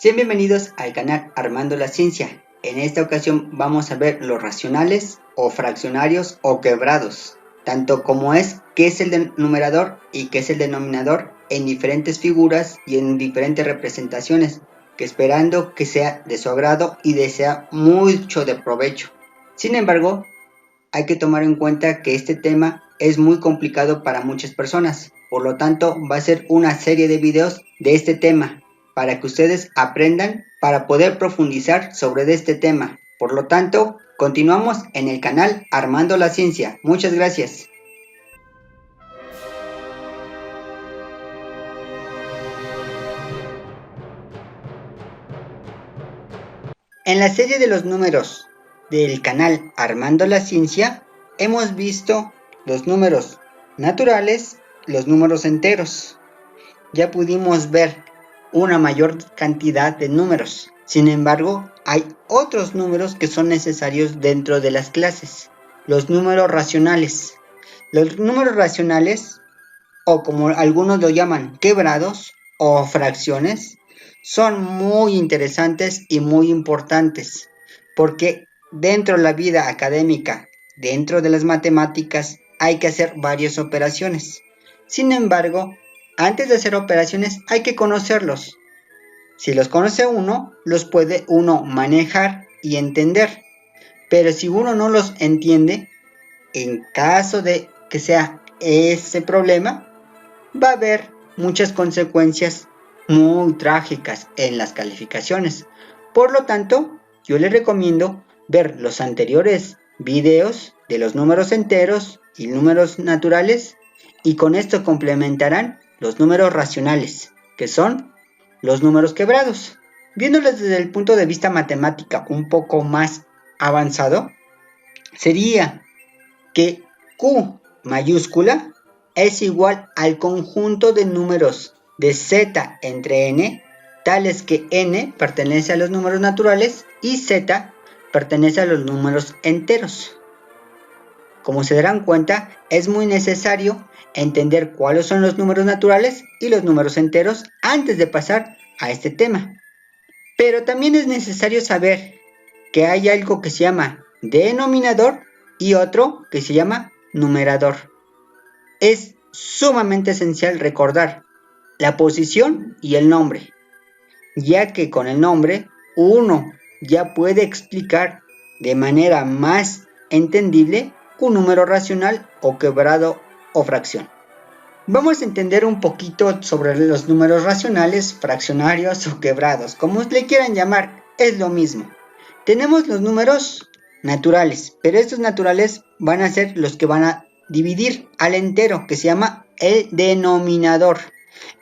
Sean bienvenidos al canal Armando la Ciencia. En esta ocasión vamos a ver los racionales o fraccionarios o quebrados, tanto como qué es el numerador y qué es el denominador en diferentes figuras y en diferentes representaciones, que esperando que sea de su agrado y de sea mucho de provecho. Sin embargo, hay que tomar en cuenta que este tema es muy complicado para muchas personas, por lo tanto va a ser una serie de videos de este tema para que ustedes aprendan para poder profundizar sobre este tema. Por lo tanto, continuamos en el canal Armando la Ciencia. Muchas gracias. En la serie de los números del canal Armando la Ciencia, hemos visto los números naturales, los números enteros. Ya pudimos ver una mayor cantidad de números. Sin embargo, hay otros números que son necesarios dentro de las clases. Los números racionales. Los números racionales, o como algunos lo llaman, quebrados o fracciones, son muy interesantes y muy importantes, porque dentro de la vida académica, dentro de las matemáticas, hay que hacer varias operaciones. Sin embargo, antes de hacer operaciones hay que conocerlos. Si los conoce uno, los puede uno manejar y entender. Pero si uno no los entiende, en caso de que sea ese problema, va a haber muchas consecuencias muy trágicas en las calificaciones. Por lo tanto, yo les recomiendo ver los anteriores videos de los números enteros y números naturales, y con esto complementarán los números racionales, que son los números quebrados. Viéndolos desde el punto de vista matemática un poco más avanzado, sería que Q mayúscula es igual al conjunto de números de z entre n, tales que n pertenece a los números naturales y z pertenece a los números enteros. Como se darán cuenta, es muy necesario entender cuáles son los números naturales y los números enteros antes de pasar a este tema. Pero también es necesario saber que hay algo que se llama denominador y otro que se llama numerador. Es sumamente esencial recordar la posición y el nombre, ya que con el nombre uno ya puede explicar de manera más entendible un número racional o quebrado o fracción. Vamos a entender un poquito sobre los números racionales, fraccionarios o quebrados, como le quieran llamar, es lo mismo. Tenemos los números naturales, pero estos naturales van a ser los que van a dividir al entero, que se llama el denominador.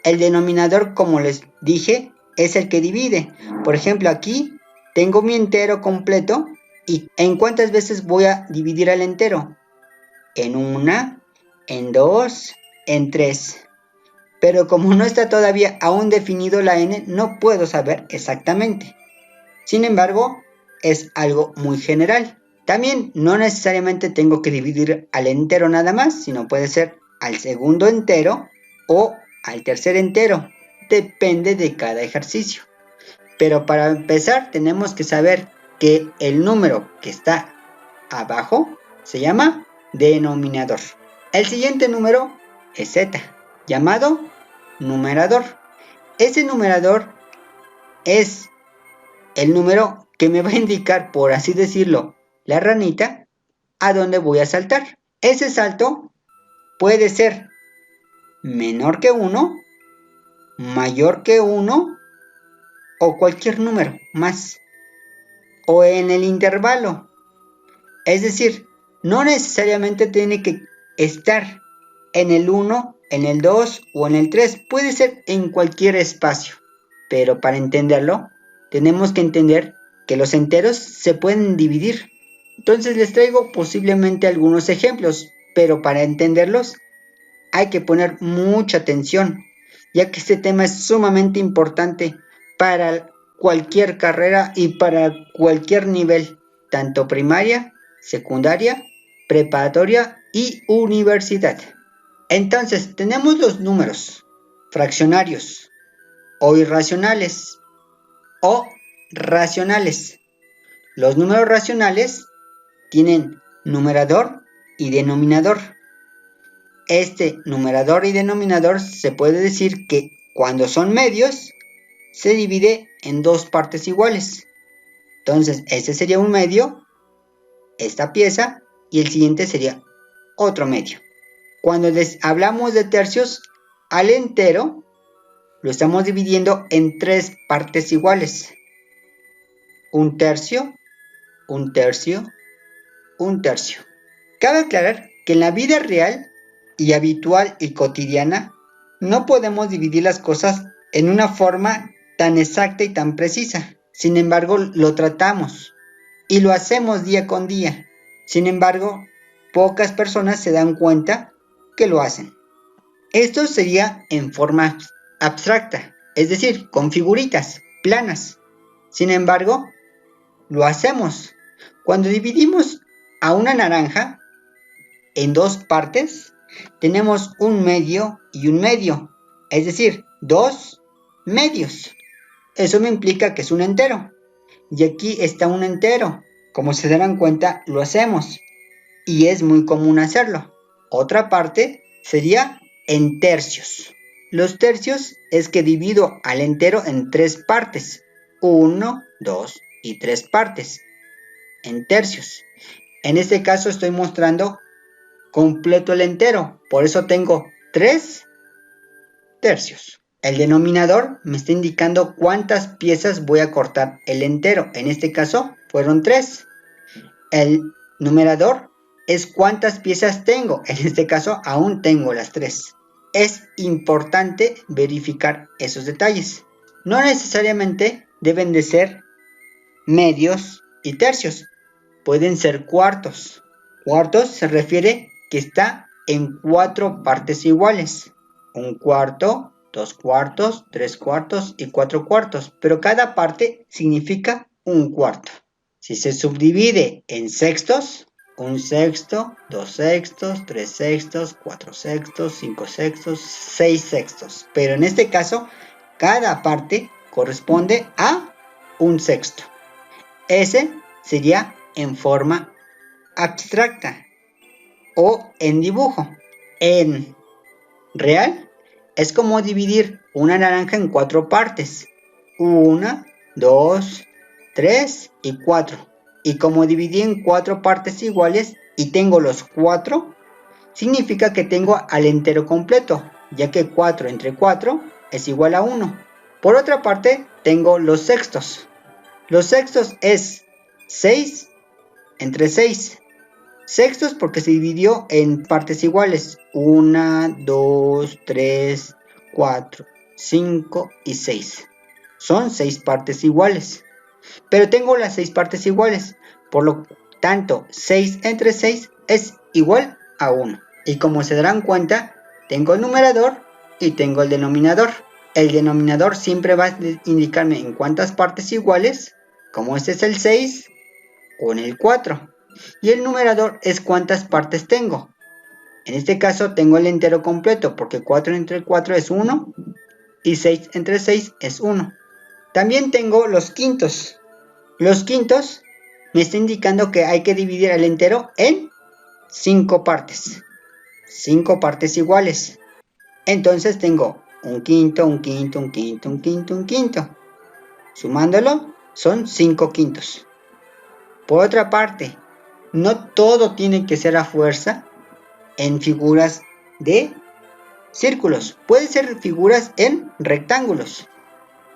El denominador, como les dije, es el que divide. Por ejemplo, aquí tengo mi entero completo y ¿en cuántas veces voy a dividir al entero? En una, en dos, en 3. Pero como no está todavía aún definido la n, no puedo saber exactamente. Sin embargo, es algo muy general. También no necesariamente tengo que dividir al entero nada más, sino puede ser al segundo entero o al tercer entero. Depende de cada ejercicio. Pero para empezar tenemos que saber que el número que está abajo se llama denominador. El siguiente número es z, llamado numerador. Ese numerador es el número que me va a indicar, por así decirlo, la ranita, a dónde voy a saltar. Ese salto puede ser menor que 1, mayor que 1 o cualquier número más. O en el intervalo. Es decir, no necesariamente tiene que estar en el 1, en el 2 o en el 3. Puede ser en cualquier espacio. Pero para entenderlo, tenemos que entender que los enteros se pueden dividir. Entonces les traigo posiblemente algunos ejemplos, pero para entenderlos hay que poner mucha atención, ya que este tema es sumamente importante para cualquier carrera y para cualquier nivel, tanto primaria, secundaria, preparatoria y universidad. Entonces, tenemos los números fraccionarios o irracionales o racionales. Los números racionales tienen numerador y denominador. Este numerador y denominador se puede decir que cuando son medios se divide en dos partes iguales. Entonces este sería un medio, esta pieza, y el siguiente sería otro medio. Cuando les hablamos de tercios, al entero lo estamos dividiendo en tres partes iguales. Un tercio, un tercio, un tercio. Cabe aclarar que en la vida real y habitual y cotidiana no podemos dividir las cosas en una forma tan exacta y tan precisa. Sin embargo, lo tratamos y lo hacemos día con día. Sin embargo, pocas personas se dan cuenta que lo hacen. Esto sería en forma abstracta, es decir, con figuritas planas. Sin embargo, lo hacemos. Cuando dividimos a una naranja en dos partes, tenemos un medio y un medio, es decir, dos medios. Eso me implica que es un entero. Y aquí está un entero. Como se darán cuenta, lo hacemos. Y es muy común hacerlo. Otra parte sería en tercios. Los tercios es que divido al entero en tres partes. 1, 2 y 3 partes. En tercios. En este caso estoy mostrando completo el entero. Por eso tengo 3 tercios. El denominador me está indicando cuántas piezas voy a cortar el entero. En este caso fueron 3. El numerador es cuántas piezas tengo. En este caso aún tengo las 3. Es importante verificar esos detalles. No necesariamente deben de ser medios y tercios. Pueden ser cuartos. Cuartos se refiere que está en 4 partes iguales. Un cuarto, 2 cuartos, 3 cuartos y 4 cuartos. Pero cada parte significa un cuarto. Si se subdivide en sextos, un sexto, 2 sextos, 3 sextos, 4 sextos, 5 sextos, 6 sextos. Pero en este caso, cada parte corresponde a un sexto. Ese sería en forma abstracta o en dibujo. En real es como dividir una naranja en 4 partes. 1, 2, 3 y 4. Y como dividí en 4 partes iguales y tengo los 4, significa que tengo al entero completo, ya que 4 entre 4 es igual a 1. Por otra parte, tengo los sextos. Los sextos es 6 entre 6. Sextos porque se dividió en partes iguales. 1, 2, 3, 4, 5 y 6. Son 6 partes iguales. Pero tengo las 6 partes iguales. Por lo tanto, 6 entre 6 es igual a 1. Y como se darán cuenta, tengo el numerador y tengo el denominador. El denominador siempre va a indicarme en cuántas partes iguales, como este es el 6, o en el 4. Y el numerador es cuántas partes tengo. En este caso tengo el entero completo, porque 4 entre 4 es 1, y 6 entre 6 es 1. También tengo los quintos. Los quintos me está indicando que hay que dividir el entero en 5 partes. 5 partes iguales. Entonces tengo un quinto, un quinto, un quinto, un quinto, un quinto. Sumándolo son 5 quintos. Por otra parte, no todo tiene que ser a fuerza en figuras de círculos. Puede ser figuras en rectángulos.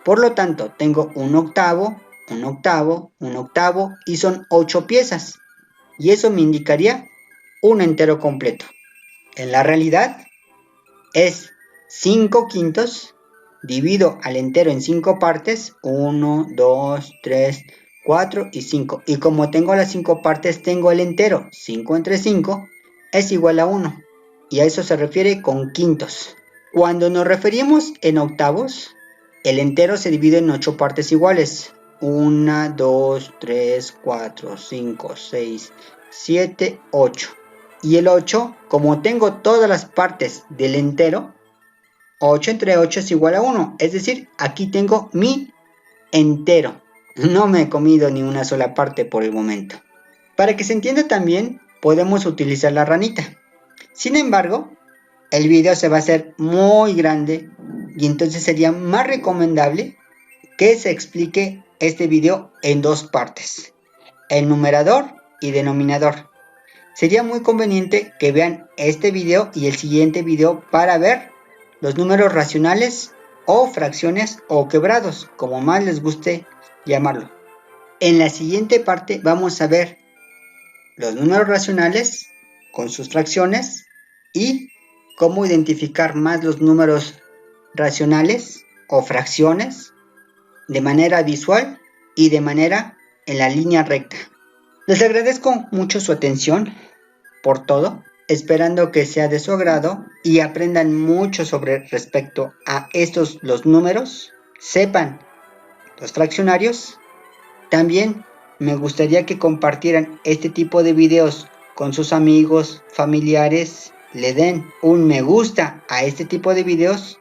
Por lo tanto, tengo un octavo, un octavo, un octavo y son 8 piezas. Y eso me indicaría un entero completo. En la realidad es 5 quintos, divido al entero en 5 partes, 1, 2, 3, 4 y 5. Y como tengo las 5 partes, tengo el entero, 5 entre 5 es igual a 1. Y a eso se refiere con quintos. Cuando nos referimos en octavos, el entero se divide en 8 partes iguales. 1, 2, 3, 4, 5, 6, 7, 8. Y el 8, como tengo todas las partes del entero, 8 entre 8 es igual a 1. Es decir, aquí tengo mi entero. No me he comido ni una sola parte por el momento. Para que se entienda también, podemos utilizar la ranita. Sin embargo, el video se va a hacer muy grande y entonces sería más recomendable que se explique este video en dos partes, el numerador y denominador. Sería muy conveniente que vean este video y el siguiente video para ver los números racionales o fracciones o quebrados, como más les guste llamarlo. En la siguiente parte vamos a ver los números racionales con sus fracciones y cómo identificar más los números racionales o fracciones de manera visual y de manera en la línea recta. Les agradezco mucho su atención por todo, esperando que sea de su agrado y aprendan mucho sobre respecto a estos los números, sepan los fraccionarios. También me gustaría que compartieran este tipo de videos con sus amigos, familiares, le den un me gusta a este tipo de videos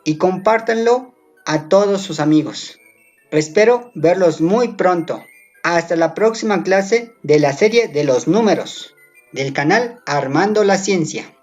y compártanlo a todos sus amigos. Espero verlos muy pronto. Hasta la próxima clase de la serie de los números del canal Armando la Ciencia.